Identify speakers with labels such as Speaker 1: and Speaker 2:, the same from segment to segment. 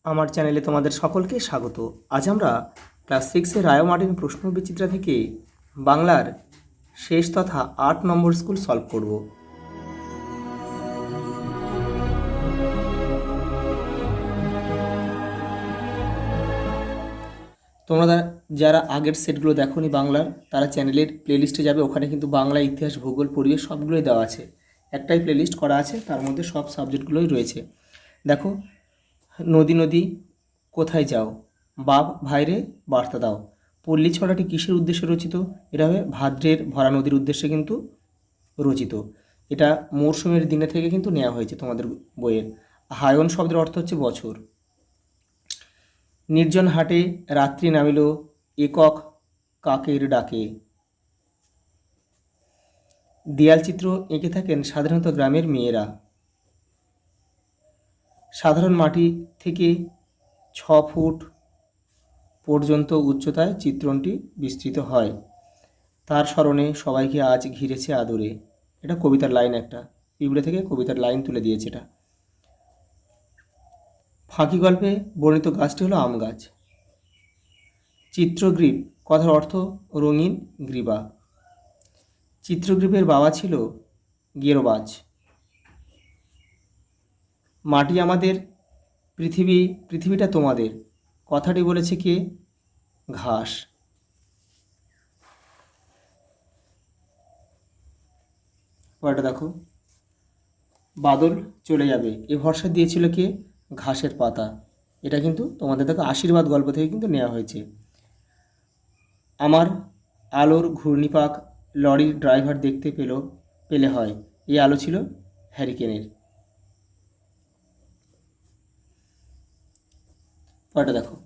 Speaker 1: আমার চ্যানেলে তোমাদের সকলকে স্বাগত। আজ আমরা ক্লাস 6-এর রায় মার্টিন প্রশ্ন বিচিত্রা থেকে বাংলার শেষ তথা 8 নম্বর স্কুল সলভ করব। তোমরা যারা আগের সেটগুলো দেখোনি বাংলার, তারা চ্যানেলের প্লেলিস্টে যাবে। ওখানে কিন্তু বাংলা, ইতিহাস, ভূগোল, পরিবেশ সবগুলোই দেওয়া আছে। একটাই প্লেলিস্ট করা আছে, তার মধ্যে সব সাবজেক্টগুলোই রয়েছে। দেখো, নদী নদী কোথায় যাও, বাপ ভাইরে বার্তা দাও। পল্লী ছড়াটি কিসের উদ্দেশ্যে রচিত? এটা হবে ভাদ্রের ভরা নদীর উদ্দেশ্যে কিন্তু রচিত। এটা মরশুমের দিনে থেকে কিন্তু নেওয়া হয়েছে তোমাদের বইয়ের। হায়ন শব্দের অর্থ হচ্ছে বছর। নির্জন হাটে রাত্রি নামিল, একক কাকের ডাকে। দেয়াল চিত্র এঁকে থাকেন সাধারণত গ্রামের মেয়েরা। সাধারণ মাটি থেকে 6 ফুট পর্যন্ত উচ্চতায় চিত্রণটি বিস্তৃত হয়। তার স্মরণে সবাইকে আজ ঘিরেছে আদরে। এটা কবিতার লাইন, একটা পিঁপড়ে থেকে কবিতার লাইন তুলে দিয়েছে এটা। ফাঁকি গল্পে বর্ণিত গাছটি হলো আম গাছ। চিত্রগ্রীব কথার অর্থ রঙিন গ্রীবা। চিত্রগ্রীবের বাবা ছিল গেরোবাজ। মাটি আমাদের, পৃথিবীটা তোমাদের কথাটি বলেছে কে? ঘাস। পরেরটা দেখো, বাদল চলে যাবে এ ভরসা দিয়েছিল কে? ঘাসের পাতা। এটা কিন্তু তোমাদের দেখো আশীর্বাদ গল্প থেকে কিন্তু নেওয়া হয়েছে। আমার আলোর ঘূর্ণিপাক লরির ড্রাইভার দেখতে পেলে হয়। এই আলো ছিল হ্যারিকেনের। পরেরটা দেখো,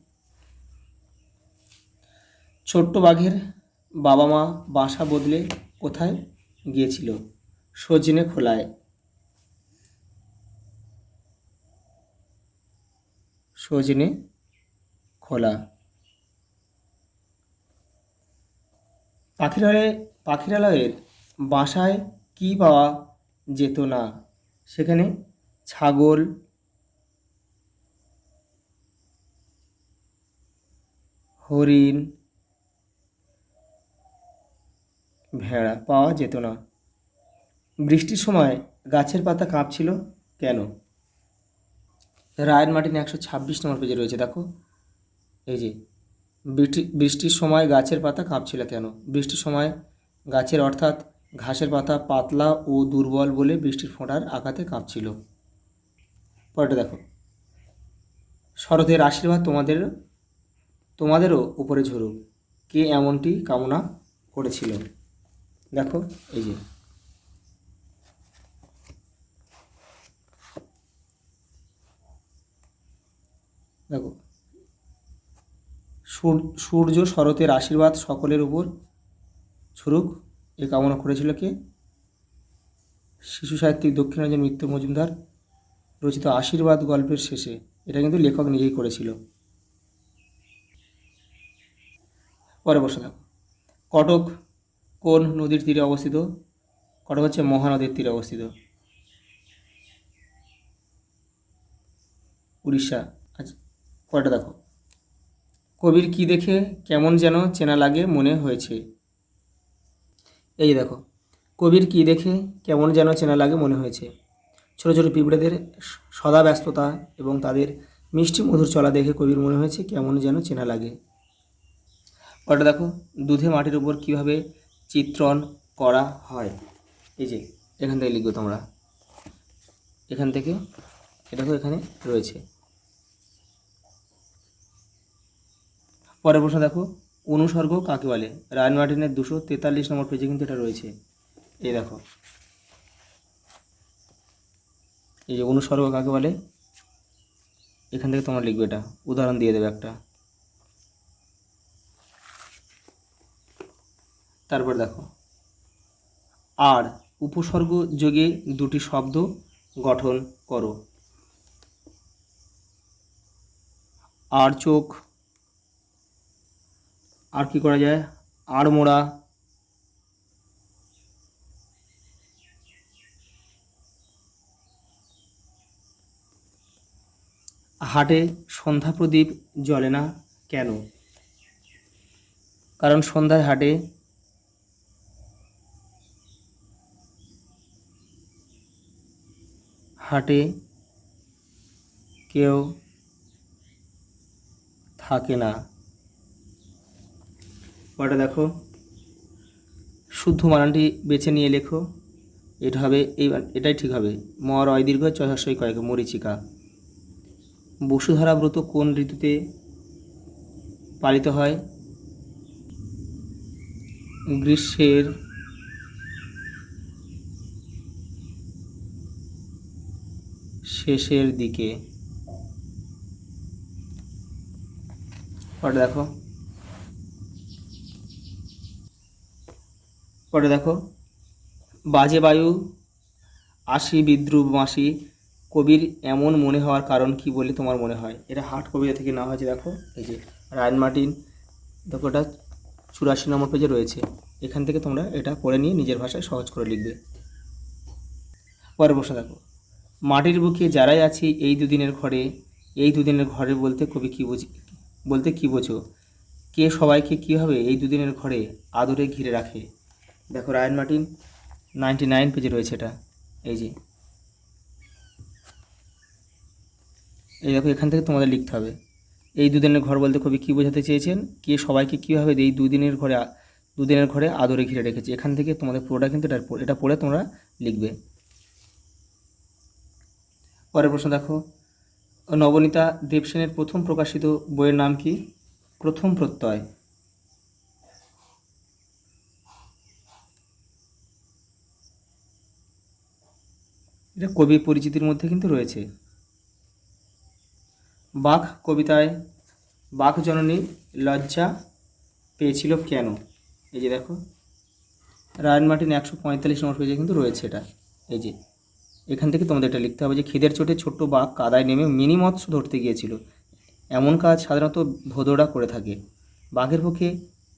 Speaker 1: ছোট্ট বাঘের বাবা মা বাসা বদলে কোথায় গিয়েছিল? সজনে খোলায়। সজনে খোলা। পাখিরালয়ের বাসায় কি পাওয়া যেত না? সেখানে ছাগল, হরিণ, ভেড়া পাওয়া যেত না। বৃষ্টির সময় গাছের পাতা কাঁপছিল কেন? রায়ের মার্টিন 126 নম্বর পেজে রয়েছে। দেখো, এই যে বৃষ্টির সময় গাছের পাতা কাঁপছিল কেন? বৃষ্টির সময় গাছের অর্থাৎ ঘাসের পাতা পাতলা ও দুর্বল বলে বৃষ্টির ফোঁটার আঘাতে কাঁপছিল। পরেরটা দেখো, শরতের আশীর্বাদ তোমাদেরও উপরে ঝরুক, কে এমনটি কামনা করেছিল? দেখো, এই যে দেখো, সূর্য শরতের আশীর্বাদ সকলের উপর ছুড়ুক এ কামনা করেছিল কে? শিশু সাহিত্যিক দক্ষিণারঞ্জন মিত্র মজুমদার রচিত আশীর্বাদ গল্পের শেষে। এটা কিন্তু লেখক নিজেই করেছিল। পরে বসে দেখো, কটক কোন নদীর তীরে অবস্থিত? কটক হচ্ছে মহানদীর তীরে অবস্থিত, উড়িষ্যা। আচ্ছা, পরেরটা দেখো, কবির কি দেখে কেমন যেন চেনা লাগে মনে হয়েছে? এই দেখো, কবির কি দেখে কেমন যেন চেনা লাগে মনে হয়েছে। ছোট ছোট পিঁপড়েদের সদা ব্যস্ততা এবং তাদের মিষ্টি মধুর চলা দেখে কবির মনে হয়েছে কেমন যেন চেনা লাগে। ওটা দেখো, দুধে মাটির উপর কিভাবে চিত্রণ করা হয়? এই যে এখান থেকে লিখবো তোমরা, এখান থেকে এটা তো এখানে রয়েছে। পরের প্রশ্ন দেখো, অনুসর্গ কাকে বলে? রায়ান মার্টিনের 243 নম্বর পেজে কিন্তু এটা রয়েছে। এই দেখো, এই যে অনুসর্গ কাকে বলে, এখান থেকে তোমরা লিখবে, এটা উদাহরণ দিয়ে দেবে একটা। তারপর দেখো, আর উপসর্গ যোগে দুটি শব্দ গঠন করো। আর চোখ, আর কি করা যায়? আর মোড়া, হাটে সন্ধ্যা প্রদীপ জ্বলে না কেন? কারণ সন্ধ্যায় হাটে কেউ থাকে না। পরে দেখো, শুদ্ধ বানানটি বেছে নিয়ে লেখো। এটা হবে এটাই ঠিক হবে। রয় দীর্ঘ চয় কয়েক মরীচিকা। বসুধারা ব্রত কোন ঋতুতে পালিত হয়? গ্রীষ্মের শেষের দিকে। পরে দেখো বাজে বায়ু আসি বিদ্রুপ মাসি কবির এমন মনে হওয়ার কারণ কি বলে তোমার মনে হয়? এটা হাট কবিতা থেকে নেওয়া হয়েছে। দেখো এই যে রায়ান মার্টিন, দেখো এটা 84 নম্বর পেজে রয়েছে। এখান থেকে তোমরা এটা পড়ে নিয়ে নিজের ভাষায় সহজ করে লিখবে। পরে বসে দেখো, মাটির বুকে যারাই আছি এই দুদিনের ঘরে। এই দুদিনের ঘরে বলতে কবি কী বলতে কী বোঝো? কে সবাইকে কীভাবে এই দুদিনের ঘরে আদরে ঘিরে রাখে? দেখো রায়ান মার্টিন 99 পেজে রয়েছে এটা। এই যে এই দেখো, এখান থেকে তোমাদের লিখতে হবে এই দুদিনের ঘর বলতে কবি কী বোঝাতে চেয়েছেন, কে সবাইকে কীভাবে এই দুদিনের ঘরে আদরে ঘিরে রেখেছে। এখান থেকে তোমাদের পুরোটা কিন্তু এটা পড়ে তোমরা লিখবে। পরের প্রশ্ন দেখো, নবনীতা দেবসেনের প্রথম প্রকাশিত বইয়ের নাম কি? প্রথম প্রত্যয়। এটা কবি পরিচিতির মধ্যে কিন্তু রয়েছে। বাঘ কবিতায় বাঘ জননী লজ্জা পেয়েছিল কেন? এই যে দেখো রায়ান মার্টিন 145 নম্বর পেজে কিন্তু রয়েছে এটা। এই যে এখান থেকে তোমাদের এটা লিখতে হবে যে খিদের চোটে ছোট্ট বাঘ কাদায় নেমে মিনি মৎস্য ধরতে গিয়েছিল। এমন কাজ সাধারণত ভোদরা করে থাকে। বাঘের পক্ষে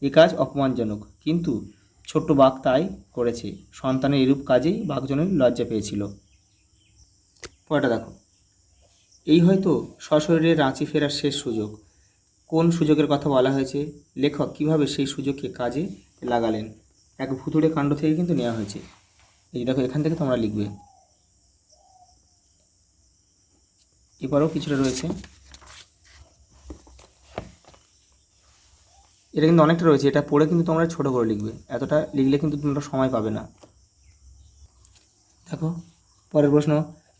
Speaker 1: এ কাজ অপমানজনক, কিন্তু ছোট্ট বাঘ তাই করেছে। সন্তানের এরূপ কাজেই বাঘজনের লজ্জা পেয়েছিল। পরেটা দেখো, এই হয়তো সশরীরে রাঁচি ফেরার শেষ সুযোগ। কোন সুযোগের কথা বলা হয়েছে? লেখক কিভাবে সেই সুযোগকে কাজে লাগালেন? এক ভুতুড়ে কাণ্ড থেকে কিন্তু নেওয়া হয়েছে। এই দেখো এখান থেকে তোমরা লিখবে। এবারও কিছুটা রয়েছে, এটা কিন্তু অনেকটা রয়েছে। এটা পড়ে কিন্তু তোমরা ছোট করে লিখবে, এতটা লিখলে কিন্তু তোমরা সময় পাবে না। দেখো পরের প্রশ্ন,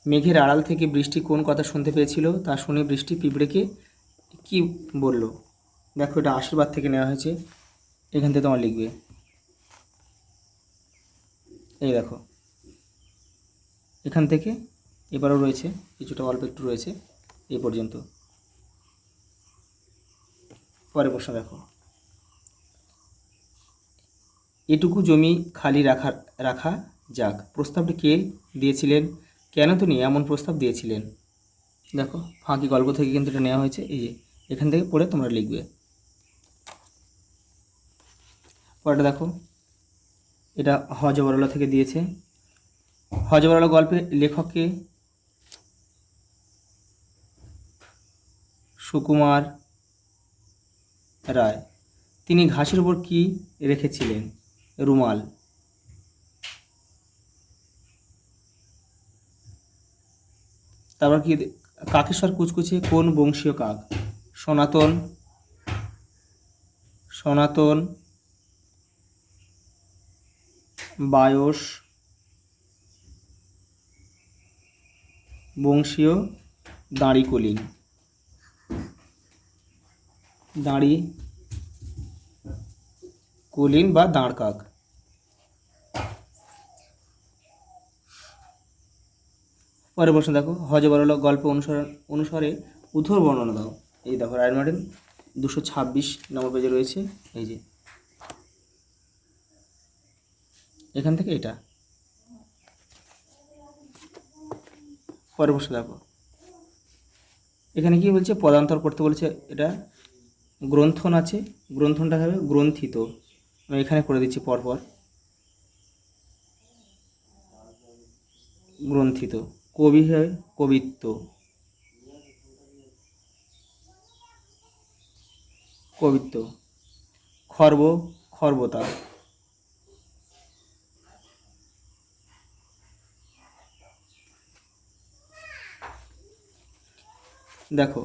Speaker 1: মেঘের আড়াল থেকে বৃষ্টি কোন কথা শুনতে পেয়েছিল? তা শুনে বৃষ্টি পিঁপড়েকে কি বলল? দেখো এটা আশীর্বাদ থেকে নেওয়া হয়েছে। এখান থেকে তোমরা লিখবে। এই দেখো এখান থেকে এবারও রয়েছে, কিছুটা অল্প একটু রয়েছে এই পর্যন্ত। পরের প্রশ্ন দেখো, এটুকু জমি খালি রাখা যাক, প্রস্তাবটি কে দিয়েছিলেন? কেন তিনি এমন প্রস্তাব দিয়েছিলেন? দেখো ফাঁকি গল্প থেকে কিন্তু এটা নেওয়া হয়েছে। এই যে এখান থেকে পড়ে তোমরা লিখবে। পরেটা দেখো, এটা হজবরলা থেকে দিয়েছে। হজবরলা গল্পের লেখককে? সুকুমার রায়। তিনি ঘাসের উপর কি রেখেছিলেন? রুমাল। তারপর কি, কাকেশ্বর কুচকুচে কোন বংশীয় কাক? সনাতন বায়স বংশীয় দাঁড়িকুলিন বা দাঁড় কাক। পরের প্রশ্ন দেখো, হজবরল গল্প অনুসারে উথর বর্ণনা দাও। এই দেখো রায়ান মার্টিন 226 নম্বর পেজে রয়েছে। এই যে এখান থেকে এটা। পরের প্রশ্ন দেখো, এখানে কি বলছে? পদান্তর করতে বলেছে। এটা গ্রন্থন আছে, গ্রন্থনটা হবে গ্রন্থিত। আমি এখানে করে দিচ্ছি পরপর। গ্রন্থিত। কবি হয় কবিত্ব। কবিত্ব। খর্ব, খর্বতা। দেখো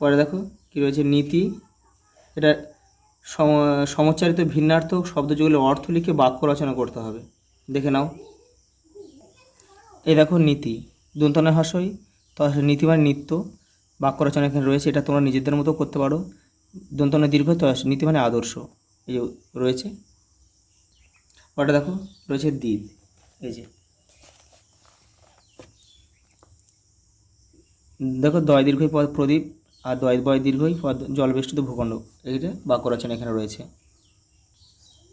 Speaker 1: পরে দেখো কী রয়েছে, নীতি। এটা সমচ্চারিত ভিন্নার্থক শব্দ যেগুলো অর্থ লিখে বাক্য রচনা করতে হবে, দেখে নাও। এই দেখো নীতি, দন্তন্য হ্রাসই, তো নীতি মানে নিত্য, বাক্য রচনা এখানে রয়েছে, এটা তোমরা নিজেদের মতো করতে পারো। দন্তন্য দীর্ঘ, তো নীতি মানে আদর্শ, এই যে রয়েছে। ওটা দেখো রয়েছে দ্বীপ, এই যে দেখো দয় দীর্ঘই পদ প্রদীপ, আর দয় বয় দীর্ঘই পদ জলবেষ্টিত ভূখণ্ড, এইটা বাক্য রচনা এখানে রয়েছে।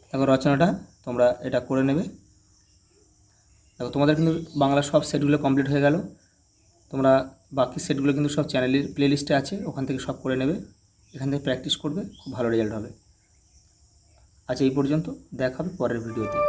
Speaker 1: দেখো রচনাটা তোমরা এটা করে নেবে। দেখো তোমাদের কিন্তু বাংলা সব সেটগুলো কমপ্লিট হয়ে গেল। তোমরা বাকি সেটগুলো কিন্তু সব চ্যানেলের প্লেলিস্টে আছে, ওখান থেকে সব করে নেবে, এখান থেকে প্র্যাকটিস করবে, খুব ভালো রেজাল্ট হবে। আচ্ছা এই পর্যন্ত, দেখা হবে পরের ভিডিওতে।